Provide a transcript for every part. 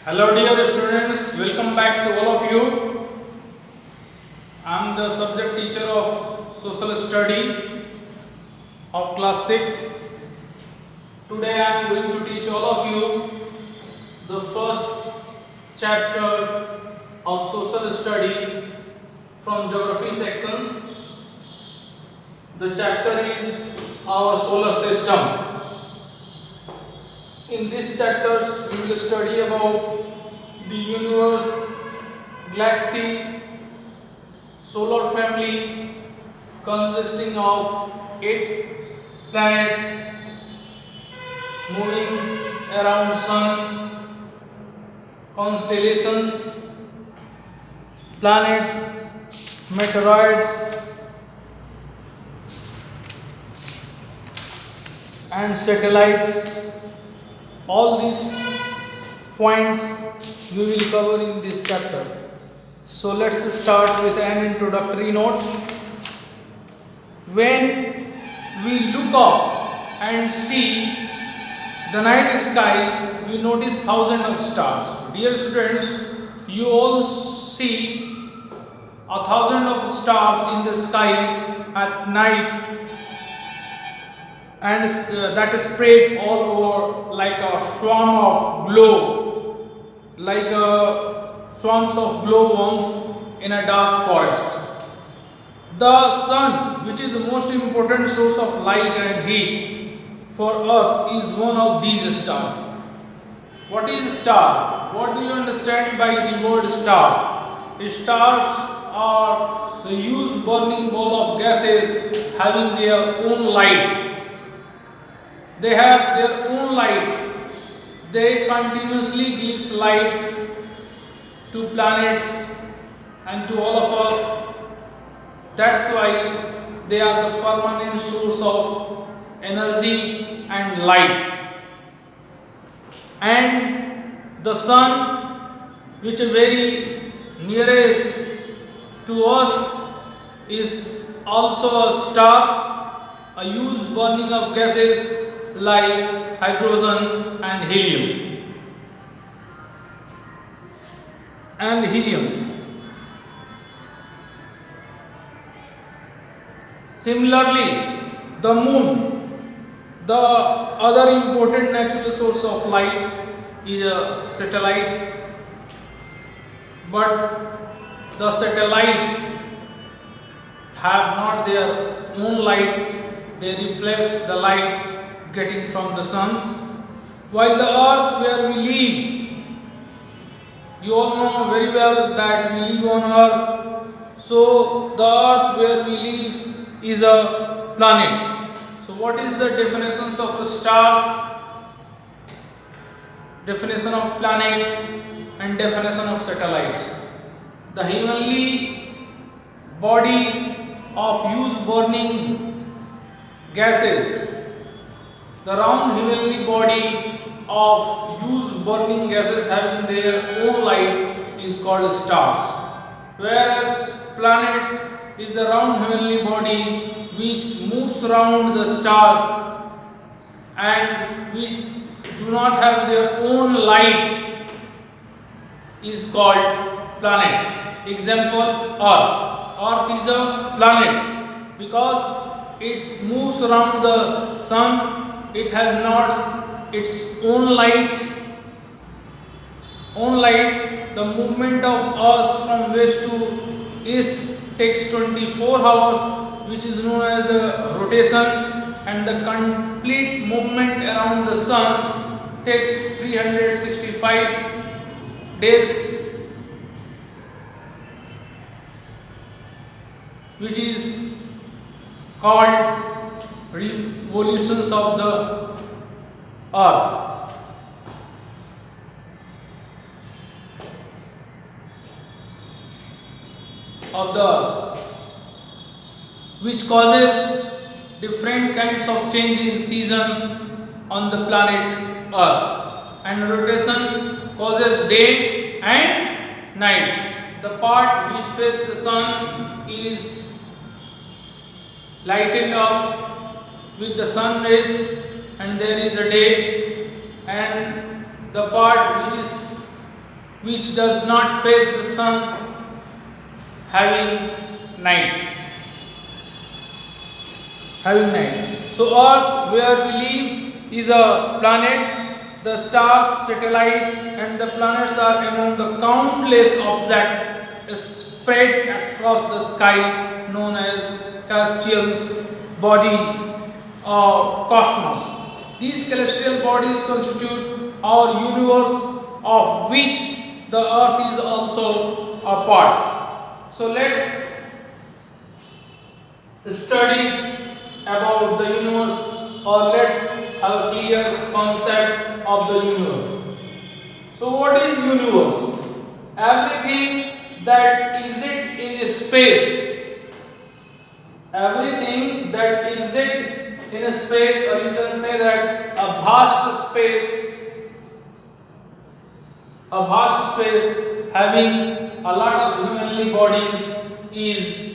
Hello dear students, welcome back to all of you. I am the subject teacher of social study of class 6. Today I am going to teach all of you the first chapter of social study from geography sections. The chapter is our solar system. In these chapters we will study about the universe, galaxy, solar family consisting of 8 planets moving around sun, constellations, planets, meteoroids and satellites. All these points we will cover in this chapter. So let's start with an introductory note. When we look up and see the night sky, we notice thousands of stars. Dear students, you all see 1,000 of stars in the sky at night, and that is spread all over like a swarm of glow, like swarms of glowworms in a dark forest. The sun, which is the most important source of light and heat for us, is one of these stars. What is star? What do you understand by the word stars? Stars are the huge burning ball of gases having their own light. They have their own light. They continuously give lights to planets and to all of us. That's why they are the permanent source of energy and light. And the sun, which is very nearest to us, is also a stars, a huge burning of gases like hydrogen and helium. Similarly, the moon, the other important natural source of light, is a satellite. But the satellite have not their own light, they reflect the light getting from the suns. While the earth where we live, you all know very well that we live on earth, so the earth where we live is a planet. So what is the definitions of the stars, definition of planet and definition of satellites? The heavenly body of huge burning gases, the round heavenly body of huge burning gases having their own light is called stars, whereas planets is the round heavenly body which moves around the stars and which do not have their own light is called planet. Example, Earth. Earth is a planet because it moves around the sun. It has not its own light. The movement of Earth from west to east takes 24 hours, which is known as the rotations, and the complete movement around the sun takes 365 days, which is called revolutions of the earth. Which causes different kinds of change in season on the planet earth, and rotation causes day and night. The part which faces the sun is lightened up with the sun rays and there is a day, and the part which is which does not face the sun's having night. So Earth, where we live, is a planet. The stars, satellite, and the planets are among the countless objects spread across the sky, known as celestial body or cosmos. These celestial bodies constitute our universe, of which the Earth is also a part. So let's study about the universe, or let's have a clear concept of the universe. So what is universe? Everything that exists in space. Everything that exists in space, or you can say that a vast space having a lot of heavenly bodies is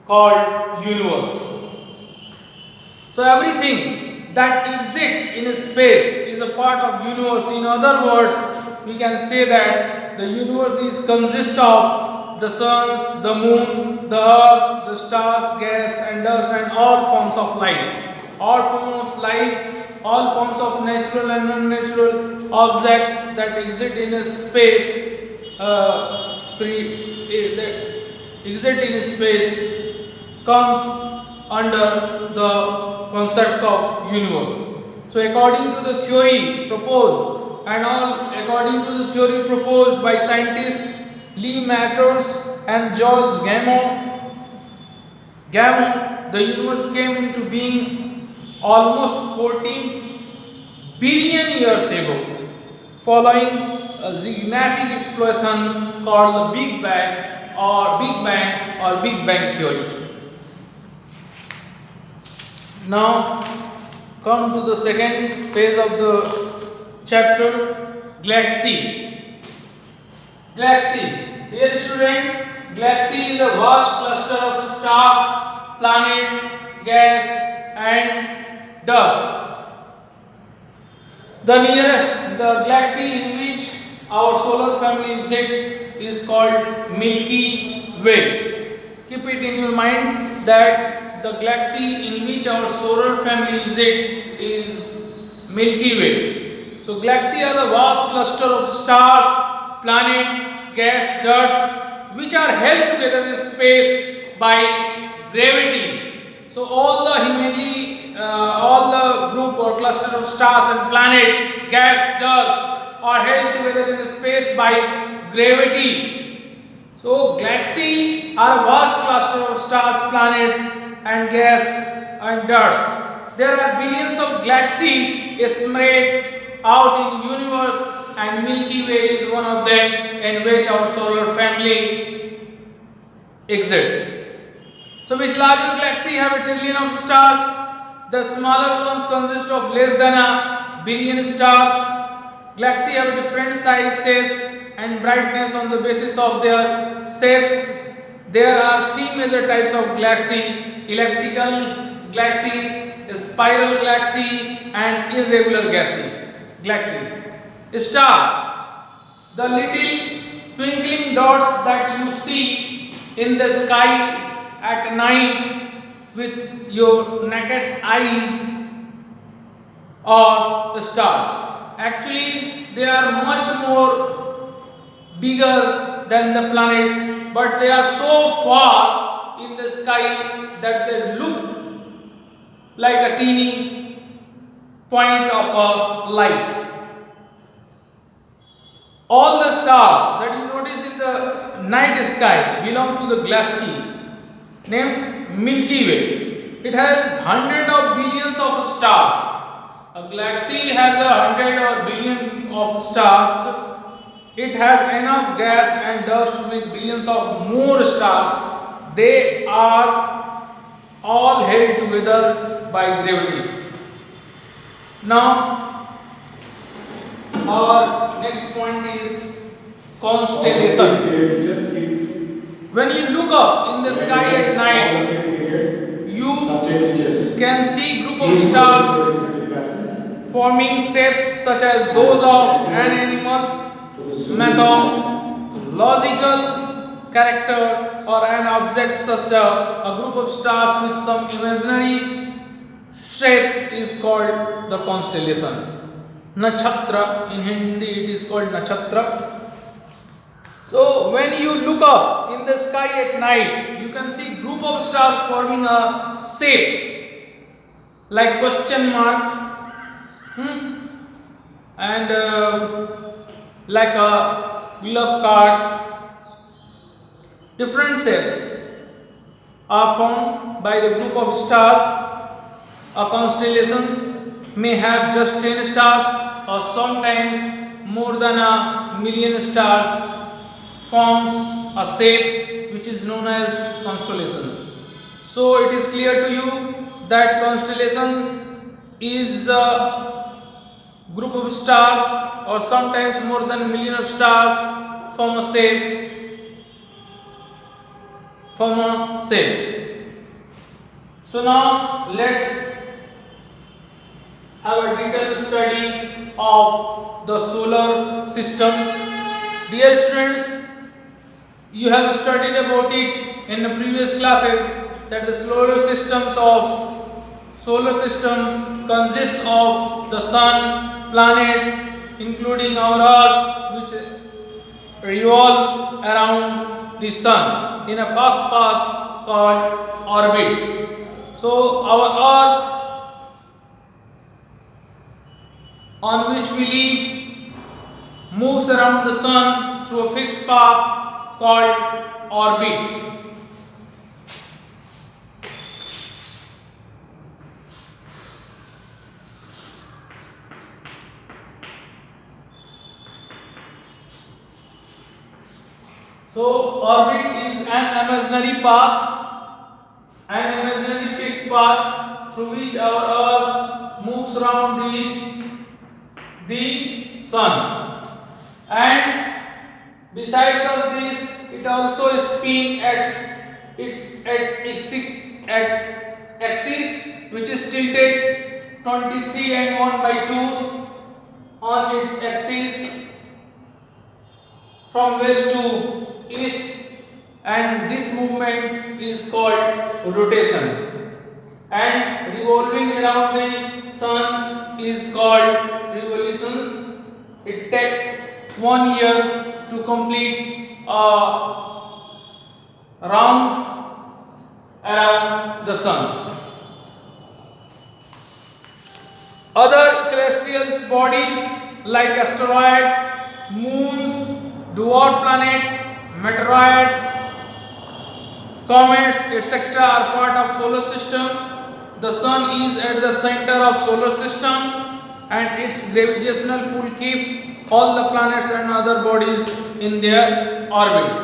called universe. So everything that exists in space is a part of universe. In other words, we can say that the universe is consist of the suns, the moon, the earth, the stars, gas and dust, and all forms of life. All forms of life, all forms of natural and non-natural objects that exist in a space comes under the concept of universe. So according to the theory proposed by scientists Lee Matthews and George Gamow, the universe came into being almost 14 billion years ago, following a gigantic explosion called the Big Bang or Big Bang theory. Now come to the second phase of the chapter, galaxy. Dear student, galaxy is a vast cluster of stars, planet, gas and dust. The galaxy in which our solar family exists is called Milky Way. Keep it in your mind that the galaxy in which our solar family exists is Milky Way. So galaxy are the vast cluster of stars, planet, gas, dust, which are held together in space by gravity. So all the group or cluster of stars and planet, gas, dust are held together in space by gravity. So galaxy are a vast cluster of stars, planets and gas and dust. There are billions of galaxies spread out in universe, and Milky Way is one of them, in which our solar family exists. So which larger galaxy have a trillion of stars? The smaller ones consist of less than a billion stars. Galaxies have different size, shapes and brightness on the basis of their shapes. There are three major types of galaxy: elliptical galaxies, spiral galaxy and irregular galaxies. Stars, the little twinkling dots that you see in the sky at night with your naked eyes are stars. Actually, they are much more bigger than the planet, but they are so far in the sky that they look like a teeny point of a light. All the stars that you notice in the night sky belong to the galaxy named Milky Way. It has hundreds of billions of stars. A galaxy has 100 billion stars. It has enough gas and dust to make billions of more stars. They are all held together by gravity. Now, our next point is constellation. When you look up in the sky at night, you can see group of stars forming shapes such as those of an animals mythological character or an object such a group of stars with some imaginary shape is called the constellation. Nakshatra, in Hindi it is called nakshatra. So when you look up in the sky at night, you can see group of stars forming a shapes like question mark, and like a glove card. Different shapes are formed by the group of stars. A constellations may have just 10 stars or sometimes more than a million stars forms a shape which is known as constellation. So it is clear to you that constellations is a group of stars or sometimes more than a million of stars form a shape. So now let's have a detailed study of the solar system. Dear students, you have studied about it in the previous classes that the solar system consists of the sun, planets, including our earth, which revolve around the sun in a fast path called orbits. So our earth on which we live moves around the sun through a fixed path called orbit. So orbit is an imaginary path, an imaginary fixed path through which our earth moves around the sun, and besides of this it also spins at its axis which is tilted 23 and 1 by 2 on its axis from west to east, and this movement is called rotation, and revolving around the sun is called revolutions. It takes 1 year to complete a round around the sun. Other celestial bodies like asteroid, moons, dwarf planet, meteorites, comets, etc. are part of solar system. The sun is at the center of solar system, and its gravitational pull keeps all the planets and other bodies in their orbits.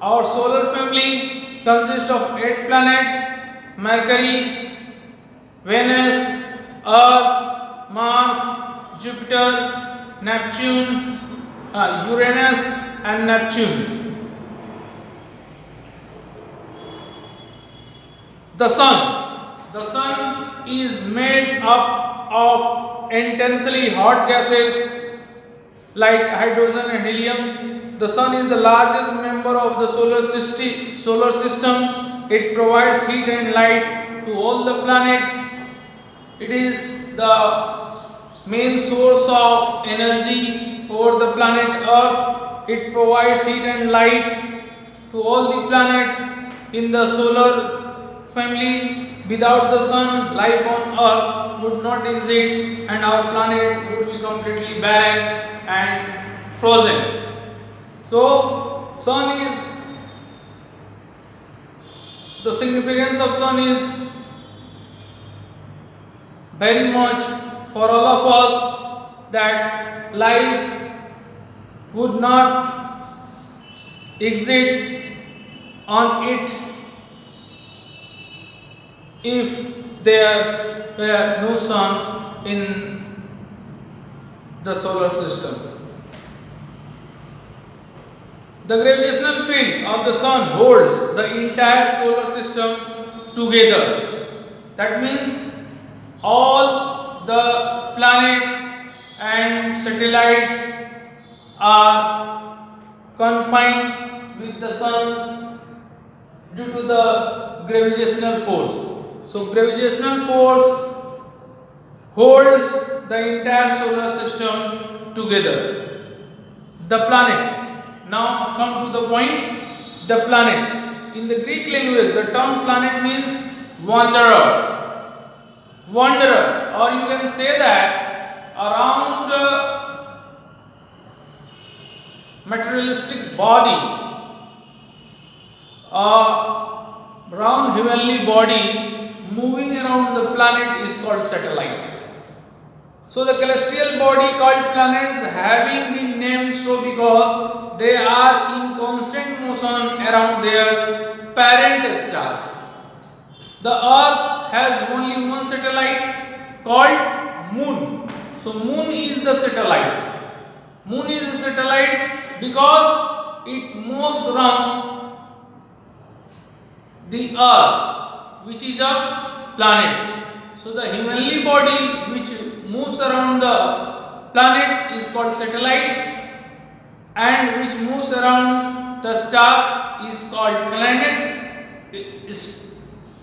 Our solar family consists of 8 planets: Mercury, Venus, Earth, Mars, Jupiter, Neptune, Uranus and Neptune. The sun is made up of intensely hot gases like hydrogen and helium. The sun is the largest member of the solar system. It provides heat and light to all the planets. It is the main source of energy over the planet Earth. It provides heat and light to all the planets in the solar family. Without the sun, life on Earth would not exist, and our planet would be completely barren and frozen. So, the significance of sun is very much for all of us, that life would not exist on it if there were no sun in the solar system. The gravitational field of the sun holds the entire solar system together. That means all the planets and satellites are confined with the suns due to the gravitational force. So gravitational force holds the entire solar system together. The planet. Now come to the point. The planet. In the Greek language, the term planet means wanderer. Wanderer, or you can say that around materialistic body, round heavenly body moving around the planet is called satellite. So the celestial body called planets having been named so because they are in constant motion around their parent stars. The earth has only one satellite called moon. So moon is the satellite. Moon is a satellite because it moves around the earth, which is a planet. So the heavenly body which moves around the planet is called satellite, and which moves around the star is called planet.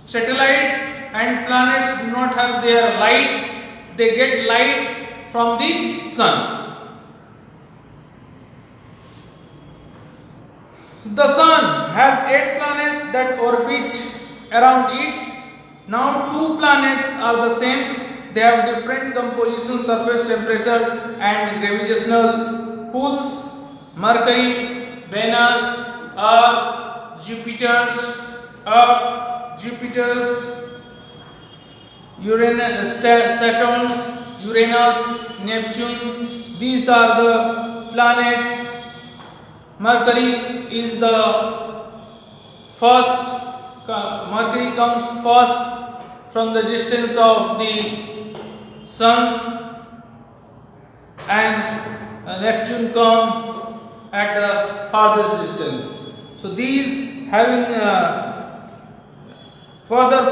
Satellites and planets do not have their light, they get light from the sun. The sun has 8 planets that orbit around it. Now 2 planets are the same. They have different composition, surface temperature and gravitational pulls. Mercury, Venus, Earth, Jupiter's, Uranus, Saturn's, Uranus, Neptune. These are the planets. Mercury is the first. Mercury comes first from the distance of the suns, and Neptune comes at the farthest distance. So these having further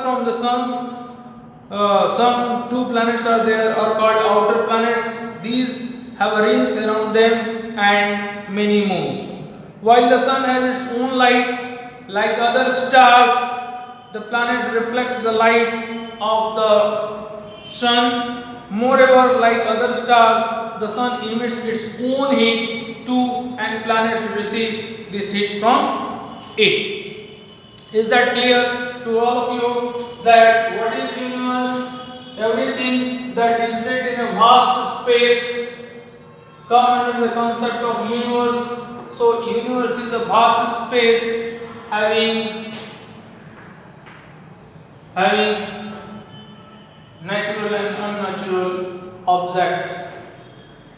from the suns, some 2 planets are there, are called outer planets. These have rings around them and many moons. While the sun has its own light, like other stars, the planet reflects the light of the sun. Moreover, like other stars, the sun emits its own heat too, and planets receive this heat from it. Is that clear to all of you that what is universe? Everything that exists in a vast space come under the concept of universe. So universe is a vast space having natural and unnatural objects,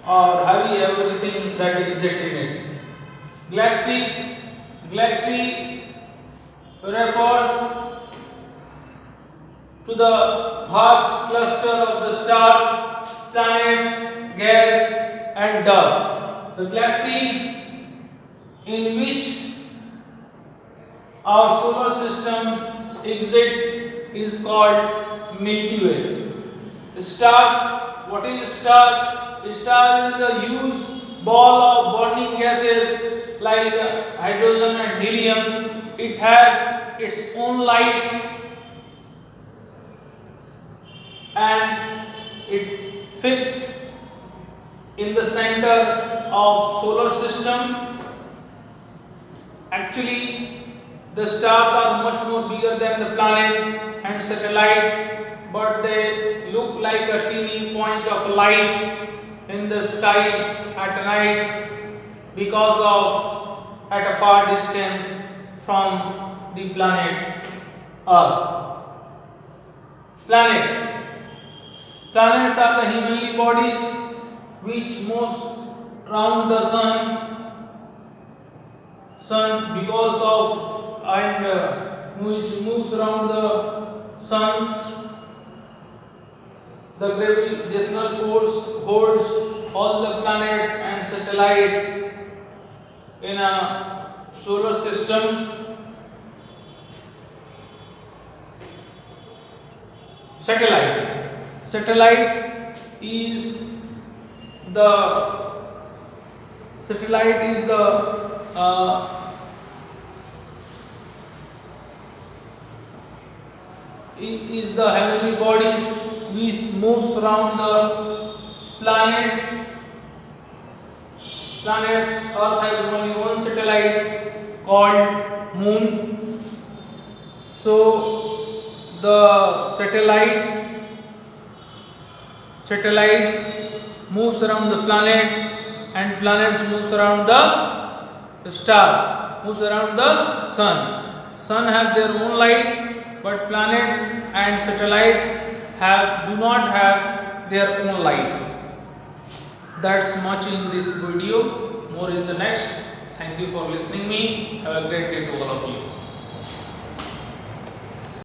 or having everything that exists in it. Galaxy refers to the vast cluster of the stars, planets, gas and dust. The galaxy in which our solar system exists is called Milky Way. Stars, what is a star? A star is a huge ball of burning gases like hydrogen and helium. It has its own light and it fixed in the center of solar system. Actually, the stars are much more bigger than the planet and satellite, but they look like a teeny point of light in the sky at night because of at a far distance from the planet Earth. Planets are the heavenly bodies which moves around the sun because of and which moves around the suns. The gravitational force holds all the planets and satellites in a solar systems. Satellite is The satellite is the heavenly bodies which moves around the planets. Earth has only one satellite called Moon. So the satellites moves around the planet, and planets moves around the stars, moves around the sun have their own light, but planet and satellites do not have their own light. That's much in this video, more in the next. Thank you for listening me. Have a great day to all of you.